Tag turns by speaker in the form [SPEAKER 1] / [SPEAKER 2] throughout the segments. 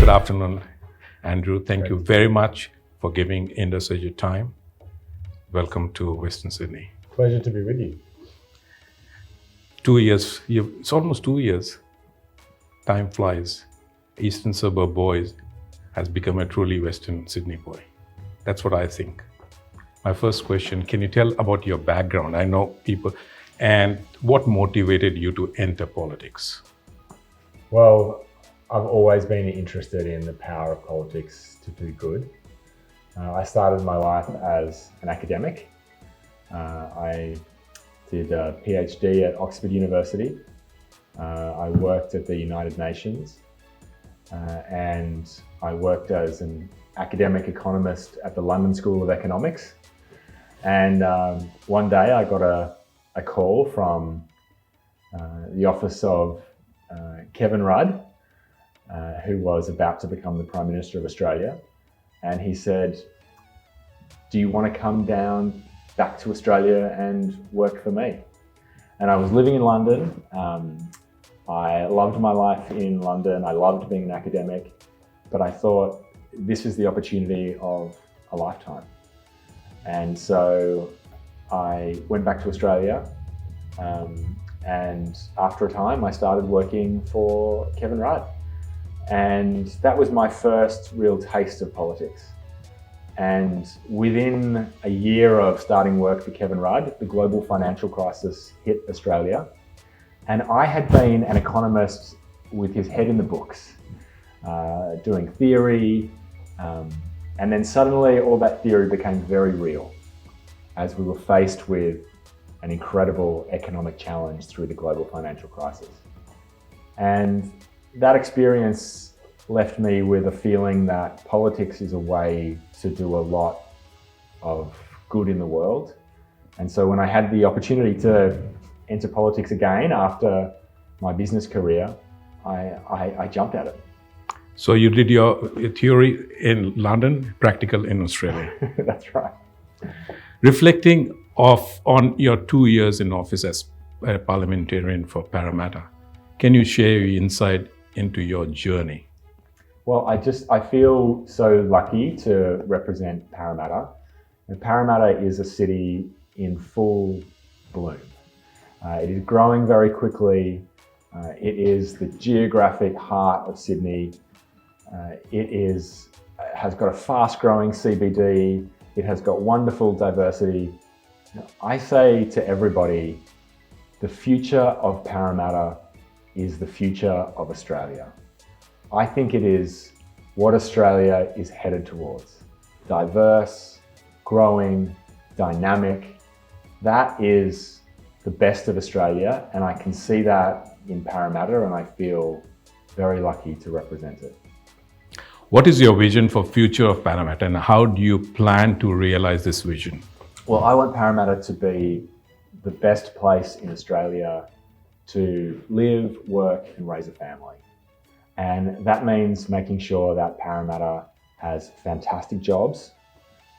[SPEAKER 1] Good afternoon, Andrew. Thank you very much for giving Indus your time. Welcome to Western Sydney.
[SPEAKER 2] Pleasure to be with you.
[SPEAKER 1] 2 years, it's almost 2 years. Time flies. Eastern suburb boy has become a truly Western Sydney boy. That's what I think. My first question, can you tell about your background? I know people, and what motivated you to enter politics?
[SPEAKER 2] Well, I've always been interested in the power of politics to do good. I started my life as an academic. I did a PhD at Oxford University. I worked at the United Nations and I worked as an academic economist at the London School of Economics. And one day I got a call from the office of Kevin Rudd, who was about to become the Prime Minister of Australia. And he said, do you want to come down back to Australia and work for me? And I was living in London. I loved my life in London. I loved being an academic, but I thought this is the opportunity of a lifetime. And so I went back to Australia. And after a time, I started working for Kevin Rudd. And that was my first real taste of politics. And within a year of starting work for Kevin Rudd, the global financial crisis hit Australia. And I had been an economist with his head in the books, doing theory. And then suddenly all that theory became very real as we were faced with an incredible economic challenge through the global financial crisis. And that experience left me with a feeling that politics is a way to do a lot of good in the world. And so when I had the opportunity to enter politics again after my business career, I jumped at it.
[SPEAKER 1] So you did your theory in London, practical in Australia.
[SPEAKER 2] That's right.
[SPEAKER 1] Reflecting on your 2 years in office as a parliamentarian for Parramatta, can you share your insight into your journey?
[SPEAKER 2] Well, I feel so lucky to represent Parramatta. And Parramatta is a city in full bloom. It is growing very quickly. It is the geographic heart of Sydney. It has got a fast-growing CBD. It has got wonderful diversity. I say to everybody, the future of Parramatta is the future of Australia. I think it is what Australia is headed towards. Diverse, growing, dynamic. That is the best of Australia, and I can see that in Parramatta, and I feel very lucky to represent it.
[SPEAKER 1] What is your vision for future of Parramatta, and how do you plan to realize this vision?
[SPEAKER 2] Well, I want Parramatta to be the best place in Australia to live, work, and raise a family. And that means making sure that Parramatta has fantastic jobs.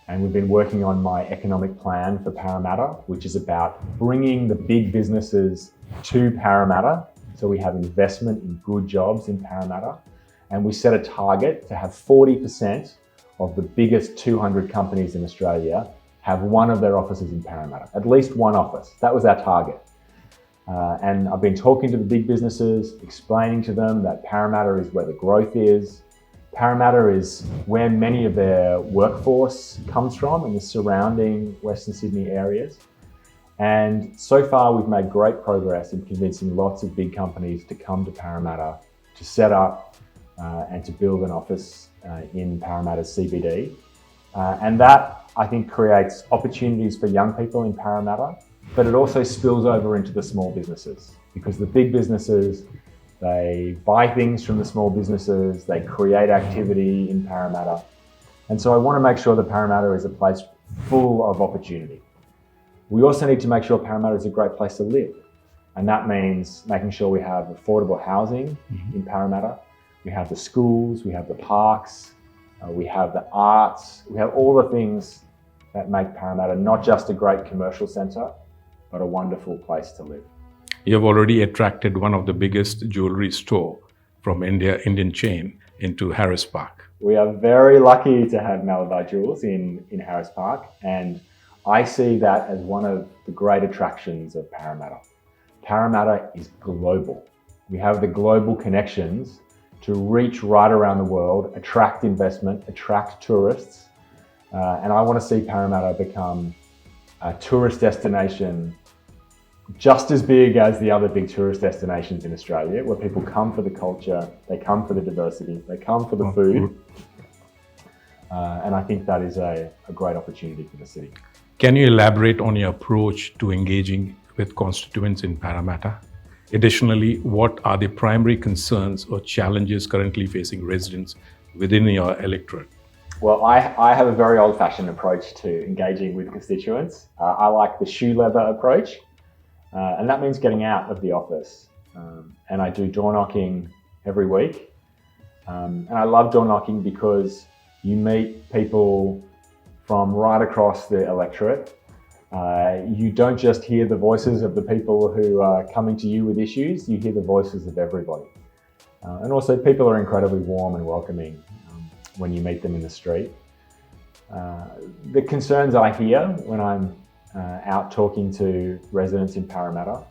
[SPEAKER 2] And we've been working on my economic plan for Parramatta, which is about bringing the big businesses to Parramatta. So we have investment in good jobs in Parramatta. And we set a target to have 40% of the biggest 200 companies in Australia have one of their offices in Parramatta, at least one office. That was our target. And I've been talking to the big businesses, explaining to them that Parramatta is where the growth is. Parramatta is where many of their workforce comes from in the surrounding Western Sydney areas. And so far we've made great progress in convincing lots of big companies to come to Parramatta, to set up and to build an office in Parramatta's CBD. And that, I think, creates opportunities for young people in Parramatta, but it also spills over into the small businesses, because the big businesses, they buy things from the small businesses, they create activity in Parramatta. And so I want to make sure that Parramatta is a place full of opportunity. We also need to make sure Parramatta is a great place to live. And that means making sure we have affordable housing in Parramatta. We have the schools, we have the parks, we have the arts, we have all the things that make Parramatta not just a great commercial centre, but a wonderful place to live.
[SPEAKER 1] You have already attracted one of the biggest jewelry store from Indian chain into Harris Park.
[SPEAKER 2] We are very lucky to have Malabar Jewels in Harris Park, and I see that as one of the great attractions of Parramatta. Parramatta is global. We have the global connections to reach right around the world, attract investment, attract tourists, and I want to see Parramatta become a tourist destination just as big as the other big tourist destinations in Australia, where people come for the culture, they come for the diversity, they come for the food. And I think that is a great opportunity for the city.
[SPEAKER 1] Can you elaborate on your approach to engaging with constituents in Parramatta? Additionally, what are the primary concerns or challenges currently facing residents within your electorate?
[SPEAKER 2] Well, I have a very old-fashioned approach to engaging with constituents. I like the shoe leather approach, and that means getting out of the office. And I do door knocking every week. And I love door knocking because you meet people from right across the electorate. You don't just hear the voices of the people who are coming to you with issues, you hear the voices of everybody. And also people are incredibly warm and welcoming when you meet them in the street. The concerns I hear when I'm out talking to residents in Parramatta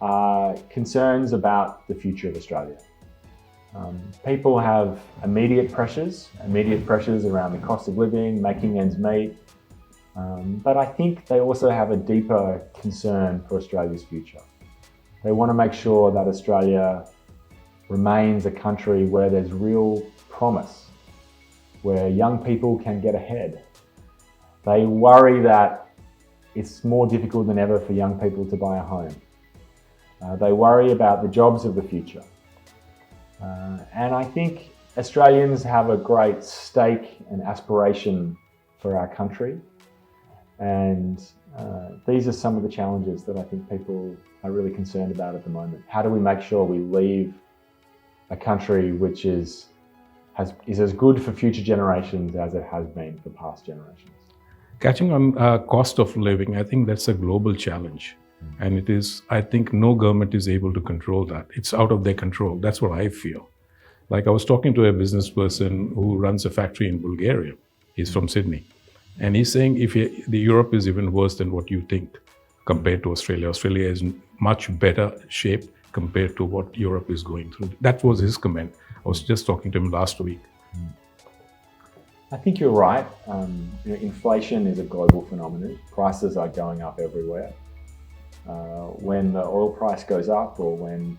[SPEAKER 2] are concerns about the future of Australia. People have immediate pressures around the cost of living, making ends meet, but I think they also have a deeper concern for Australia's future. They want to make sure that Australia remains a country where there's real promise, where young people can get ahead. They worry that it's more difficult than ever for young people to buy a home. They worry about the jobs of the future. And I think Australians have a great stake and aspiration for our country. And these are some of the challenges that I think people are really concerned about at the moment. How do we make sure we leave a country which is as good for future generations as it has been for past generations?
[SPEAKER 1] Catching on cost of living, I think that's a global challenge. And it is, I think no government is able to control that. It's out of their control. That's what I feel. Like I was talking to a business person who runs a factory in Bulgaria. He's from Sydney. And he's saying the Europe is even worse than what you think compared to Australia. Australia is in much better shape compared to what Europe is going through. That was his comment. I was just talking to him last week.
[SPEAKER 2] I think you're right. Inflation is a global phenomenon. Prices are going up everywhere. When the oil price goes up or when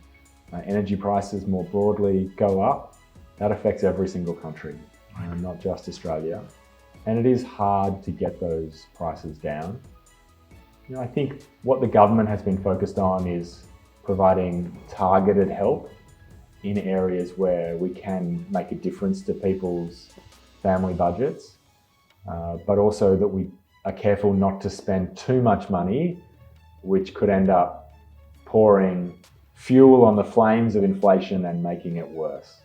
[SPEAKER 2] energy prices more broadly go up, that affects every single country, not just Australia. And it is hard to get those prices down. I think what the government has been focused on is providing targeted help in areas where we can make a difference to people's family budgets, but also that we are careful not to spend too much money, which could end up pouring fuel on the flames of inflation and making it worse.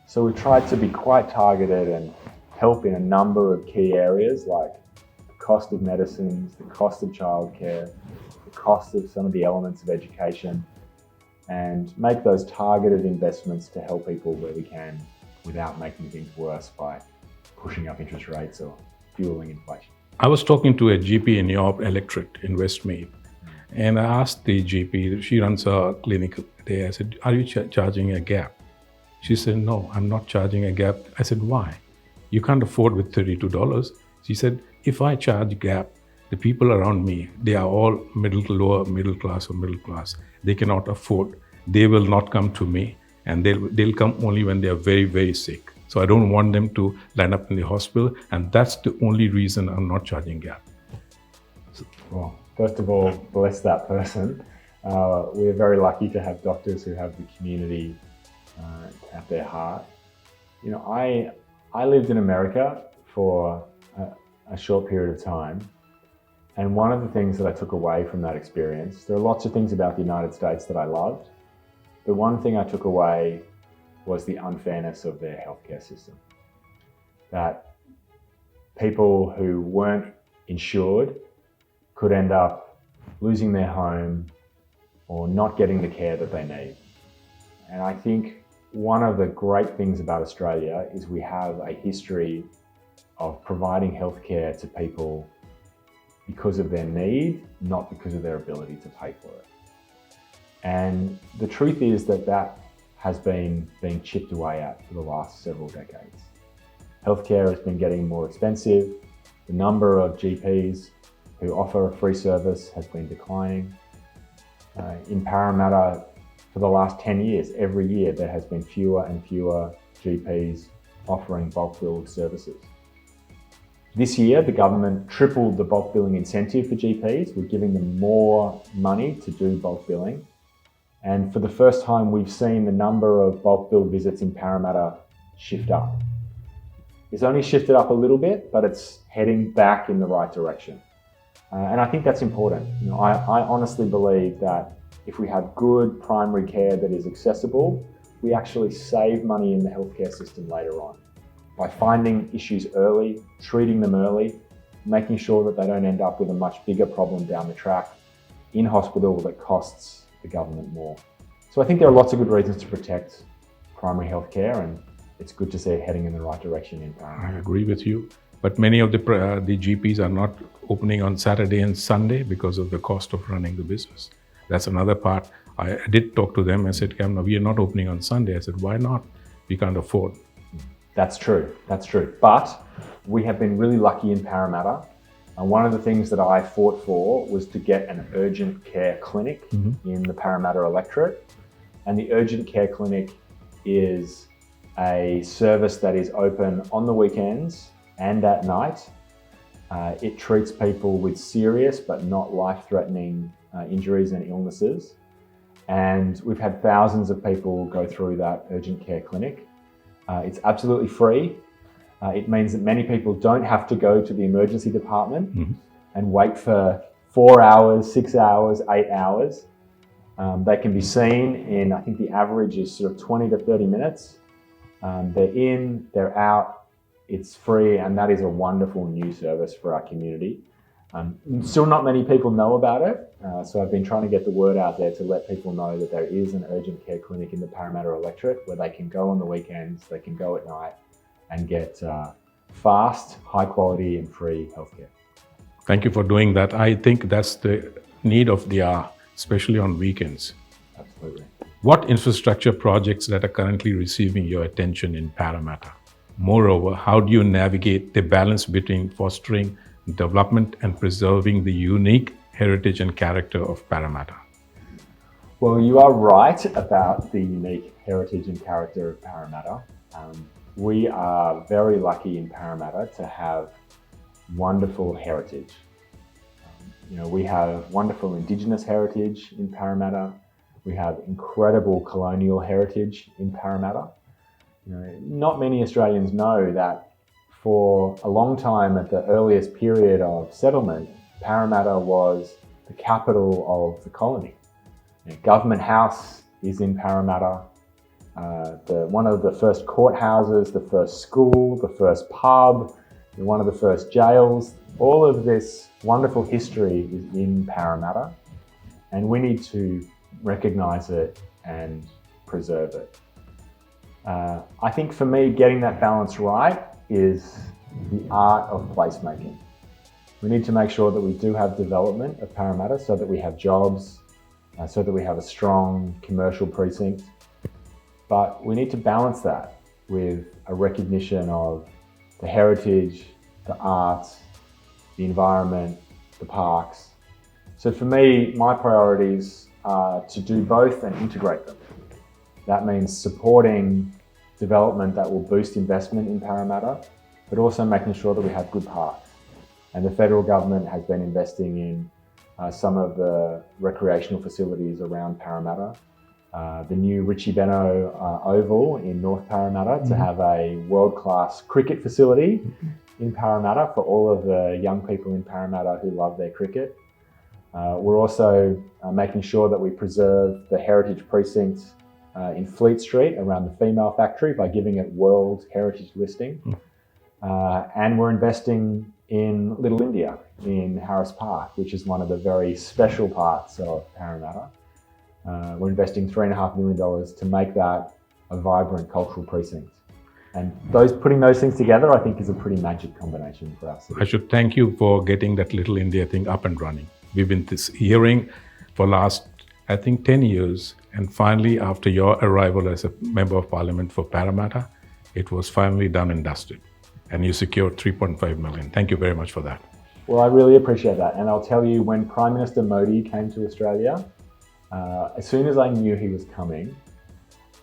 [SPEAKER 2] So we've tried to be quite targeted and help in a number of key areas like the cost of medicines, the cost of childcare, the cost of some of the elements of education, and make those targeted investments to help people where we can without making things worse by pushing up interest rates or fueling inflation.
[SPEAKER 1] I was talking to a GP in your electorate in Westmead, and I asked the GP, she runs a clinic there, I said, are you charging a gap? She said, no, I'm not charging a gap. I said, why? You can't afford with $32. She said, if I charge gap, the people around me, they are all lower middle class or middle class. They cannot afford. They will not come to me, and they'll come only when they are very, very sick. So I don't want them to land up in the hospital, and that's the only reason I'm not charging gap.
[SPEAKER 2] Well, first of all, bless that person. We're very lucky to have doctors who have the community at their heart. I lived in America for a short period of time, and one of the things that I took away from that experience, there are lots of things about the United States that I loved, but one thing I took away was the unfairness of their healthcare system. That people who weren't insured could end up losing their home or not getting the care that they need. And I think one of the great things about Australia is we have a history of providing healthcare to people because of their need, not because of their ability to pay for it. And the truth is that that has been being chipped away at for the last several decades. Healthcare has been getting more expensive. The number of GPs who offer a free service has been declining. In Parramatta, for the last 10 years, every year there has been fewer and fewer GPs offering bulk billed services. This year, the government tripled the bulk billing incentive for GPs. We're giving them more money to do bulk billing. And for the first time, we've seen the number of bulk bill visits in Parramatta shift up. It's only shifted up a little bit, but it's heading back in the right direction. And I think that's important. I honestly believe that if we have good primary care that is accessible, we actually save money in the healthcare system later on. By finding issues early, treating them early, making sure that they don't end up with a much bigger problem down the track in hospital that costs the government more. So I think there are lots of good reasons to protect primary healthcare, and it's good to see it heading in the right direction in Parramatta.
[SPEAKER 1] I agree with you. But many of the GPs are not opening on Saturday and Sunday because of the cost of running the business. That's another part. I did talk to them. I said, "Kamna, we are not opening on Sunday." I said, "Why not? We can't afford."
[SPEAKER 2] That's true. But we have been really lucky in Parramatta. And one of the things that I fought for was to get an urgent care clinic in the Parramatta electorate. And the urgent care clinic is a service that is open on the weekends and at night. It treats people with serious but not life-threatening injuries and illnesses. And we've had thousands of people go through that urgent care clinic. It's absolutely free. It means that many people don't have to go to the emergency department and wait for 4 hours, 6 hours, 8 hours. They can be seen in, I think the average is sort of 20 to 30 minutes. They're in, they're out, it's free, and that is a wonderful new service for our community. Still not many people know about it, so I've been trying to get the word out there to let people know that there is an urgent care clinic in the Parramatta electorate where they can go on the weekends, they can go at night and get fast, high quality and free healthcare.
[SPEAKER 1] Thank you for doing that. I think that's the need of the hour, especially on weekends.
[SPEAKER 2] Absolutely.
[SPEAKER 1] What infrastructure projects that are currently receiving your attention in Parramatta? Moreover, how do you navigate the balance between fostering development and preserving the unique heritage and character of Parramatta?
[SPEAKER 2] Well, you are right about the unique heritage and character of Parramatta. We are very lucky in Parramatta to have wonderful heritage. We have wonderful Indigenous heritage in Parramatta. We have incredible colonial heritage in Parramatta. Not many Australians know that for a long time, at the earliest period of settlement, Parramatta was the capital of the colony. Government House is in Parramatta. One of the first courthouses, the first school, the first pub, one of the first jails. All of this wonderful history is in Parramatta, and we need to recognise it and preserve it. I think for me, getting that balance right is the art of placemaking. We need to make sure that we do have development of Parramatta so that we have jobs, so that we have a strong commercial precinct. But we need to balance that with a recognition of the heritage, the arts, the environment, the parks. So for me, my priorities are to do both and integrate them. That means supporting development that will boost investment in Parramatta, but also making sure that we have good parks. And the federal government has been investing in some of the recreational facilities around Parramatta. The new Richie Beno Oval in North Parramatta to have a world-class cricket facility in Parramatta for all of the young people in Parramatta who love their cricket. We're also making sure that we preserve the heritage precinct in Fleet Street around the female factory by giving it World Heritage listing. And we're investing in Little India in Harris Park, which is one of the very special parts of Parramatta. We're investing $3.5 million to make that a vibrant cultural precinct. And putting those things together, I think, is a pretty magic combination for our city.
[SPEAKER 1] I should thank you for getting that Little India thing up and running. We've been hearing for last, I think, 10 years. And finally, after your arrival as a Member of Parliament for Parramatta, it was finally done and dusted. And you secured 3.5 million. Thank you very much for that.
[SPEAKER 2] Well, I really appreciate that. And I'll tell you, when Prime Minister Modi came to Australia, as soon as I knew he was coming,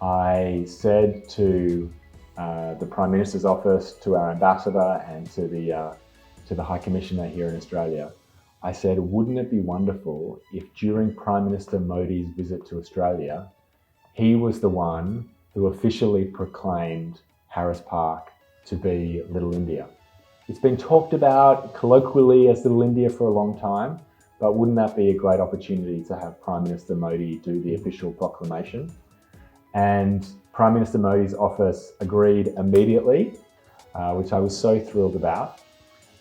[SPEAKER 2] I said to the Prime Minister's office, to our ambassador, and to the High Commissioner here in Australia, I said, wouldn't it be wonderful if during Prime Minister Modi's visit to Australia, he was the one who officially proclaimed Harris Park to be Little India. It's been talked about colloquially as Little India for a long time, but wouldn't that be a great opportunity to have Prime Minister Modi do the official proclamation? And Prime Minister Modi's office agreed immediately, which I was so thrilled about.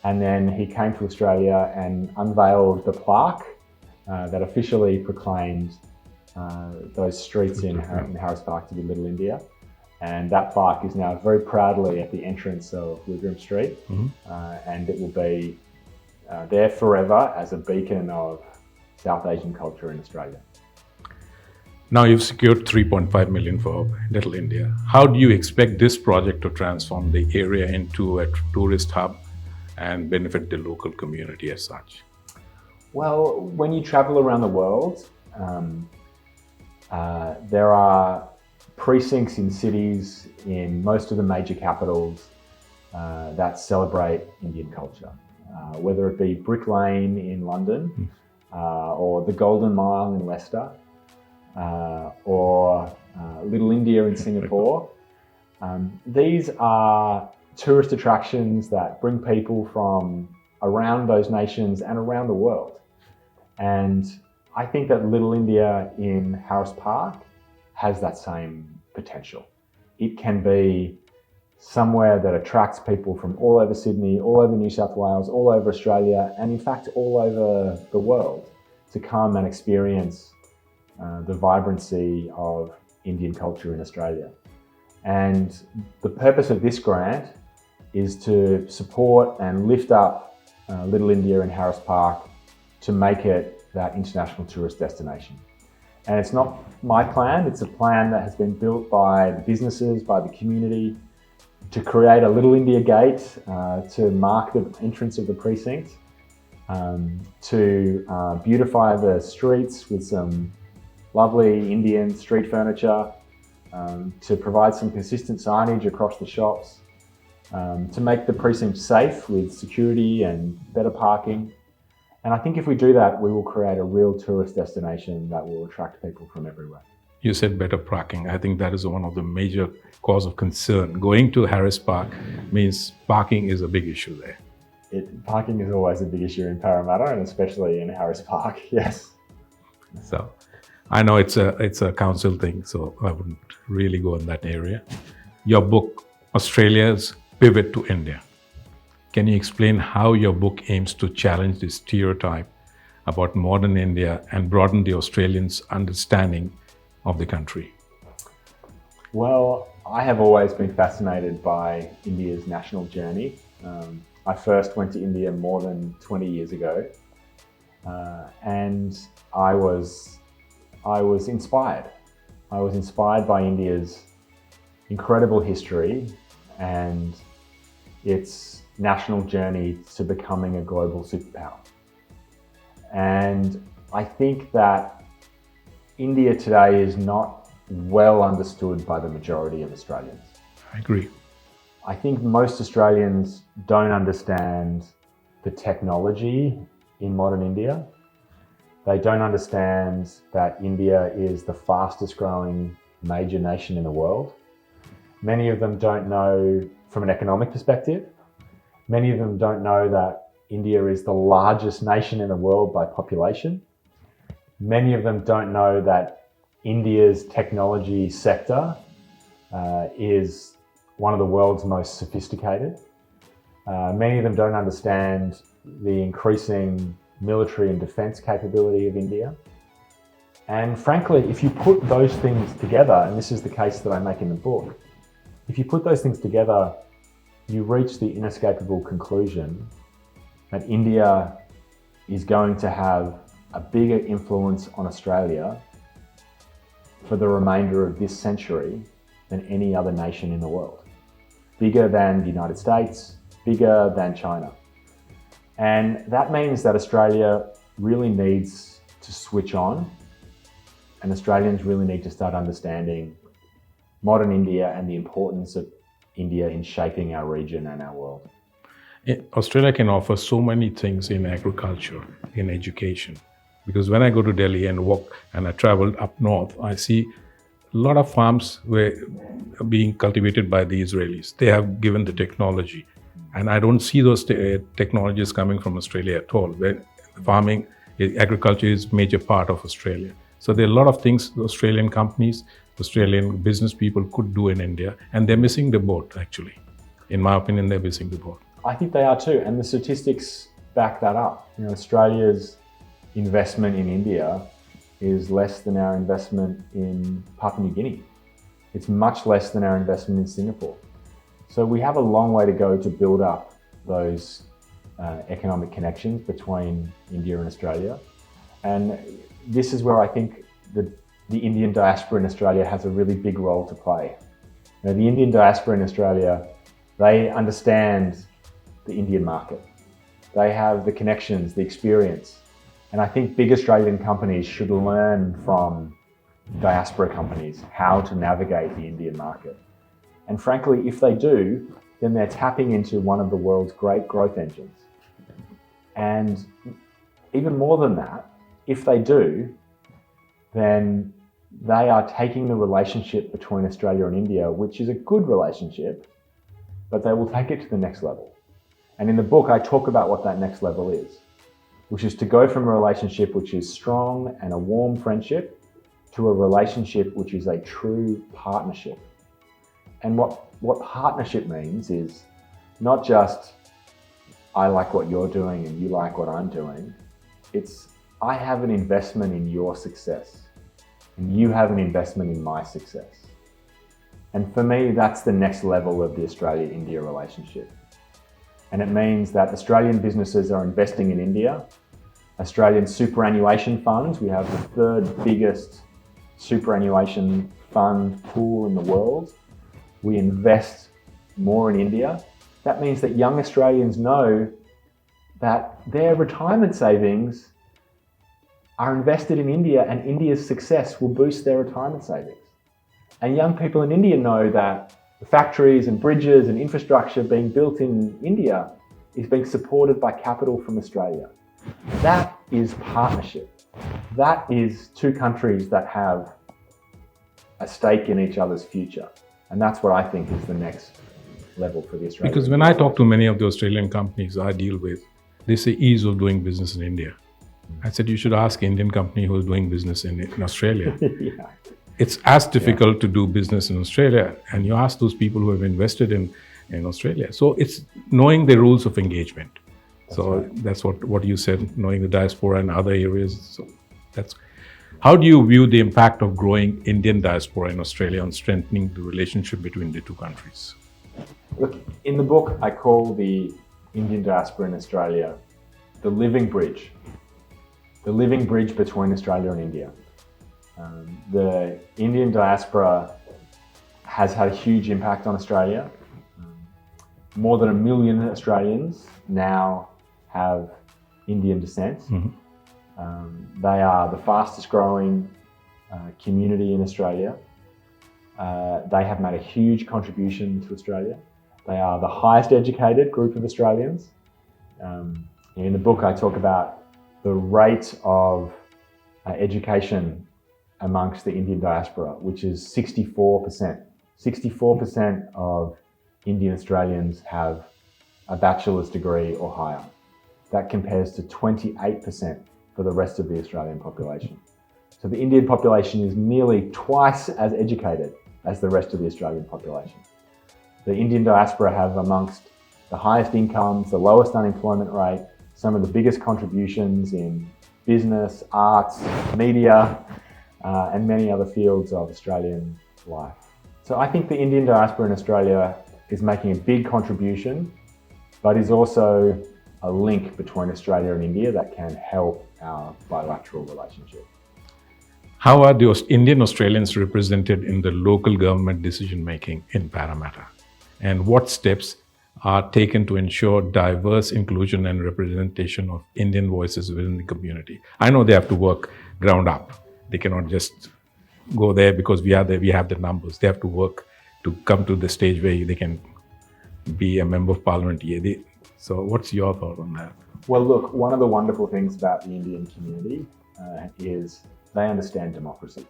[SPEAKER 2] And then he came to Australia and unveiled the plaque that officially proclaimed those streets in Harris Park to be Little India. And that plaque is now very proudly at the entrance of Wigram Street. And it will be there forever as a beacon of South Asian culture in Australia.
[SPEAKER 1] Now you've secured 3.5 million for Little India. How do you expect this project to transform the area into a tourist hub and benefit the local community as such?
[SPEAKER 2] Well, when you travel around the world, there are precincts in cities in most of the major capitals that celebrate Indian culture, whether it be Brick Lane in London or the Golden Mile in Leicester, or Little India in Singapore. These are tourist attractions that bring people from around those nations and around the world. And I think that Little India in Harris Park has that same potential. It can be somewhere that attracts people from all over Sydney, all over New South Wales, all over Australia, and in fact all over the world to come and experience the vibrancy of Indian culture in Australia. And the purpose of this grant is to support and lift up Little India in Harris Park to make it that international tourist destination. And it's not my plan, it's a plan that has been built by the businesses, by the community, to create a Little India gate to mark the entrance of the precinct, to beautify the streets with some lovely Indian street furniture, to provide some consistent signage across the shops, to make the precinct safe with security and better parking. And I think if we do that, we will create a real tourist destination that will attract people from everywhere.
[SPEAKER 1] You said better parking. I think that is one of the major cause of concern. Going to Harris Park means parking is a big issue there.
[SPEAKER 2] Parking is always a big issue in Parramatta, and especially in Harris Park, yes.
[SPEAKER 1] So I know it's a council thing, so I wouldn't really go in that area. Your book, Australia's Pivot to India. Can you explain how your book aims to challenge this stereotype about modern India and broaden the Australians' understanding of the country?
[SPEAKER 2] Well, I have always been fascinated by India's national journey. I first went to India more than 20 years ago, and I was inspired. I was inspired by India's incredible history and its national journey to becoming a global superpower. And I think that India today is not well understood by the majority of Australians.
[SPEAKER 1] I agree.
[SPEAKER 2] I think most Australians don't understand the technology in modern India. They don't understand that India is the fastest growing major nation in the world. Many of them don't know from an economic perspective. Many of them don't know that India is the largest nation in the world by population. Many of them don't know that India's technology sector is one of the world's most sophisticated. Many of them don't understand the increasing military and defense capability of India. And frankly, if you put those things together, and this is the case that I make in the book, if you put those things together, you reach the inescapable conclusion that India is going to have a bigger influence on Australia for the remainder of this century than any other nation in the world. Bigger than the United States, bigger than China. And that means that Australia really needs to switch on, and Australians really need to start understanding modern India and the importance of India in shaping our region and our world.
[SPEAKER 1] Australia can offer so many things in agriculture, in education. Because when I go to Delhi and walk and I traveled up north, I see a lot of farms were being cultivated by the Israelis. They have given the technology. And I don't see those technologies coming from Australia at all, where farming, agriculture is a major part of Australia. So there are a lot of things the Australian companies, Australian business people could do in India, and they're missing the boat, actually. In my opinion, they're missing the boat.
[SPEAKER 2] I think they are too, and the statistics back that up. Australia's investment in India is less than our investment in Papua New Guinea. It's much less than our investment in Singapore. So we have a long way to go to build up those economic connections between India and Australia. And this is where I think the Indian diaspora in Australia has a really big role to play. The Indian diaspora in Australia, they understand the Indian market. They have the connections, the experience. And I think big Australian companies should learn from diaspora companies how to navigate the Indian market. And frankly, if they do, then they're tapping into one of the world's great growth engines. And even more than that, if they do, then they are taking the relationship between Australia and India, which is a good relationship, but they will take it to the next level. And in the book, I talk about what that next level is, which is to go from a relationship which is strong and a warm friendship to a relationship which is a true partnership. And what partnership means is not just I like what you're doing and you like what I'm doing. It's I have an investment in your success and you have an investment in my success. And for me, that's the next level of the Australia-India relationship. And it means that Australian businesses are investing in India. Australian superannuation funds, we have the third biggest superannuation fund pool in the world. We invest more in India. That means that young Australians know that their retirement savings are invested in India and India's success will boost their retirement savings. And young people in India know that the factories and bridges and infrastructure being built in India is being supported by capital from Australia. That is partnership. That is two countries that have a stake in each other's future. And that's what I think is the next level for the Australian.
[SPEAKER 1] Because when I talk to many of the Australian companies I deal with, they say ease of doing business in India. I said, you should ask an Indian company who is doing business in Australia.
[SPEAKER 2] Yeah.
[SPEAKER 1] It's as difficult to do business in Australia. And you ask those people who have invested in Australia. So it's knowing the rules of engagement. That's what you said, knowing the diaspora and other areas. So how do you view the impact of growing Indian diaspora in Australia on strengthening the relationship between the two countries?
[SPEAKER 2] Look, in the book, I call the Indian diaspora in Australia the living bridge between Australia and India. The Indian diaspora has had a huge impact on Australia. More than 1 million Australians now have Indian descent. Mm-hmm. They are the fastest growing community in Australia. They have made a huge contribution to Australia. They are the highest educated group of Australians. In the book, I talk about the rate of education amongst the Indian diaspora, which is 64%. 64% of Indian Australians have a bachelor's degree or higher. That compares to 28% for the rest of the Australian population. So the Indian population is nearly twice as educated as the rest of the Australian population. The Indian diaspora have amongst the highest incomes, the lowest unemployment rate, some of the biggest contributions in business, arts, media. and many other fields of Australian life. So I think the Indian diaspora in Australia is making a big contribution, but is also a link between Australia and India that can help our bilateral relationship.
[SPEAKER 1] How are the Indian Australians represented in the local government decision making in Parramatta? And what steps are taken to ensure diverse inclusion and representation of Indian voices within the community? I know they have to work ground up. They cannot just go there because we have the numbers. They have to work to come to the stage where they can be a member of parliament. So what's your thought on that?
[SPEAKER 2] Well, look, one of the wonderful things about the Indian community is they understand democracy.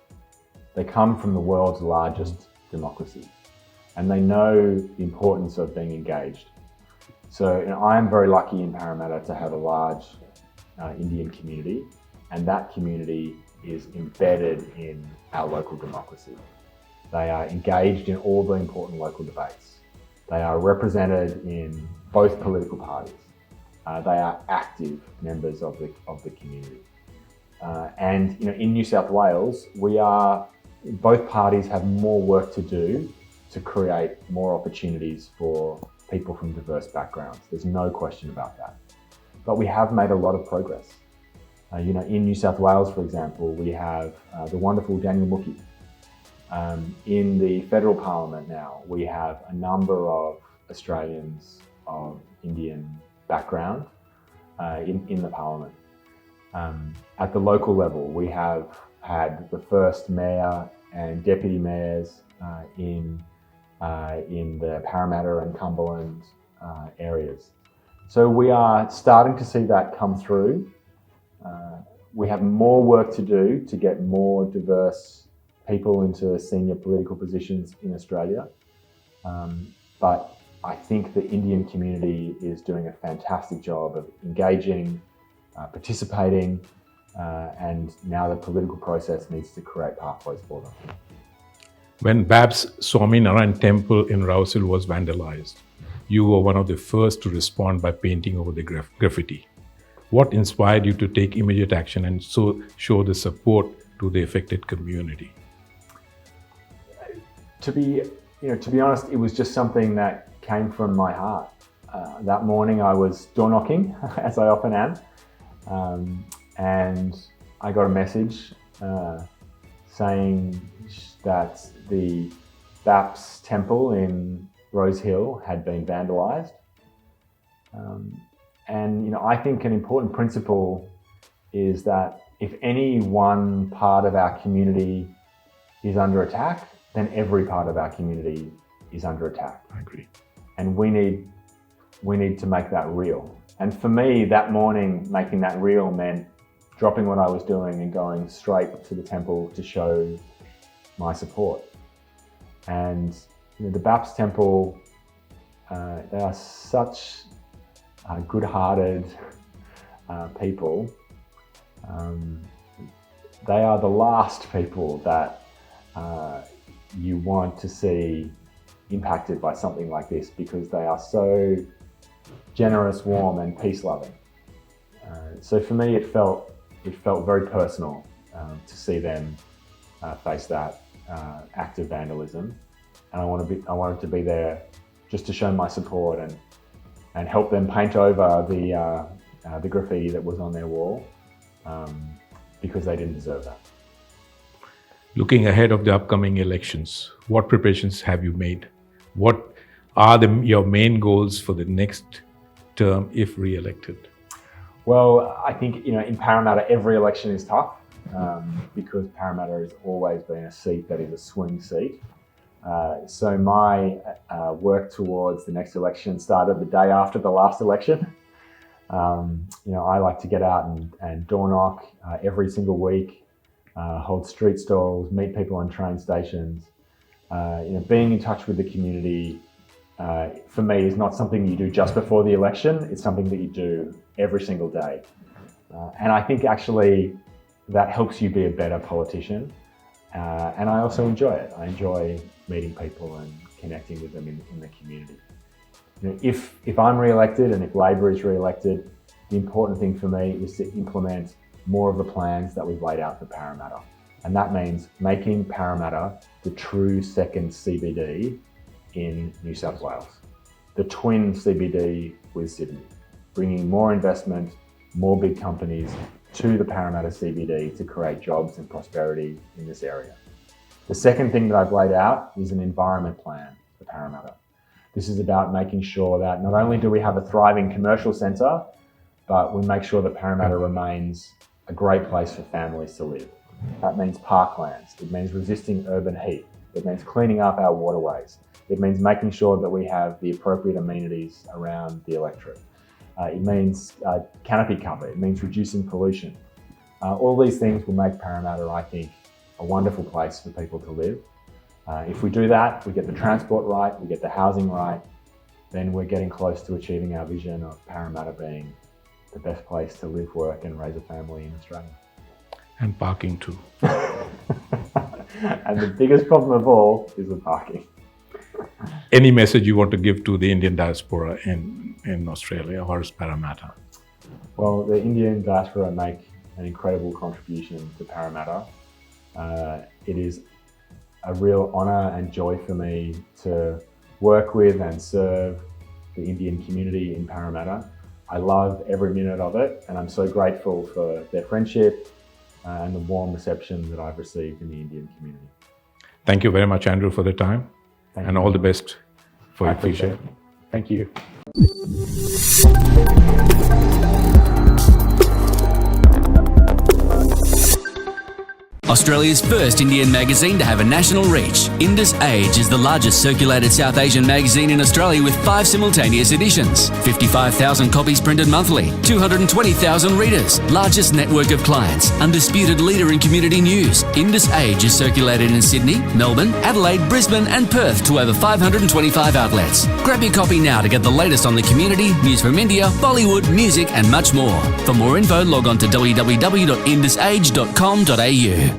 [SPEAKER 2] They come from the world's largest democracy, and they know the importance of being engaged. So I am very lucky in Parramatta to have a large Indian community, and that community is embedded in our local democracy. They are engaged in all the important local debates. They are represented in both political parties. They are active members of the community. And in New South Wales, both parties have more work to do to create more opportunities for people from diverse backgrounds. There's no question about that. But we have made a lot of progress. In New South Wales, for example, we have the wonderful Daniel Mookhey. In the federal parliament now, we have a number of Australians of Indian background in the parliament. At the local level, we have had the first mayor and deputy mayors in the Parramatta and Cumberland areas. So we are starting to see that come through. We have more work to do to get more diverse people into senior political positions in Australia. But I think the Indian community is doing a fantastic job of engaging, participating, and now the political process needs to create pathways for them.
[SPEAKER 1] When Bab's Swaminarayan temple in Rousel was vandalized, you were one of the first to respond by painting over the graffiti. What inspired you to take immediate action and so show the support to the affected community?
[SPEAKER 2] To be honest, it was just something that came from my heart. That morning I was door knocking, as I often am, and I got a message saying that the Baps temple in Rose Hill had been vandalised. And I think an important principle is that if any one part of our community is under attack, then every part of our community is under attack.
[SPEAKER 1] I agree.
[SPEAKER 2] And we need to make that real. And for me, that morning, making that real meant dropping what I was doing and going straight to the temple to show my support. And the Baps temple, they are such good-hearted people. They are the last people that you want to see impacted by something like this, because they are so generous, warm, and peace-loving. So for me, it felt very personal to see them face that act of vandalism, and I wanted to be there just to show my support and help them paint over the graffiti that was on their wall, because they didn't deserve that.
[SPEAKER 1] Looking ahead of the upcoming elections, what preparations have you made? What are your main goals for the next term if re-elected?
[SPEAKER 2] Well, I think in Parramatta every election is tough because Parramatta has always been a seat that is a swing seat. So my work towards the next election started the day after the last election. I like to get out and door knock every single week, hold street stalls, meet people on train stations. Being in touch with the community for me is not something you do just before the election. It's something that you do every single day. And I think actually that helps you be a better politician. And I also enjoy it. I enjoy meeting people and connecting with them in the community. If I'm re-elected and if Labor is re-elected, the important thing for me is to implement more of the plans that we've laid out for Parramatta. And that means making Parramatta the true second CBD in New South Wales. The twin CBD with Sydney, bringing more investment, more big companies to the Parramatta CBD to create jobs and prosperity in this area. The second thing that I've laid out is an environment plan for Parramatta. This is about making sure that not only do we have a thriving commercial centre, but we make sure that Parramatta remains a great place for families to live. That means parklands, it means resisting urban heat, it means cleaning up our waterways, it means making sure that we have the appropriate amenities around the electorate. It means canopy cover, it means reducing pollution. All these things will make Parramatta, I think, a wonderful place for people to live. If we do that, we get the transport right, we get the housing right, then we're getting close to achieving our vision of Parramatta being the best place to live, work and raise a family in Australia.
[SPEAKER 1] And parking too.
[SPEAKER 2] And the biggest problem of all is the parking.
[SPEAKER 1] Any message you want to give to the Indian diaspora in Australia or Parramatta?
[SPEAKER 2] Well, the Indian diaspora make an incredible contribution to Parramatta. It is a real honour and joy for me to work with and serve the Indian community in Parramatta. I love every minute of it, and I'm so grateful for their friendship and the warm reception that I've received in the Indian community.
[SPEAKER 1] Thank you very much, Andrew, for the time.
[SPEAKER 2] Thank
[SPEAKER 1] and
[SPEAKER 2] you.
[SPEAKER 1] all the best for
[SPEAKER 2] I
[SPEAKER 1] your future.
[SPEAKER 2] appreciate it.
[SPEAKER 1] Thank you.
[SPEAKER 3] Australia's first Indian magazine to have a national reach, Indus Age is the largest circulated South Asian magazine in Australia with 5 simultaneous editions, 55,000 copies printed monthly, 220,000 readers, largest network of clients, undisputed leader in community news. Indus Age is circulated in Sydney, Melbourne, Adelaide, Brisbane and Perth to over 525 outlets. Grab your copy now to get the latest on the community, news from India, Bollywood, music and much more. For more info, log on to www.indusage.com.au.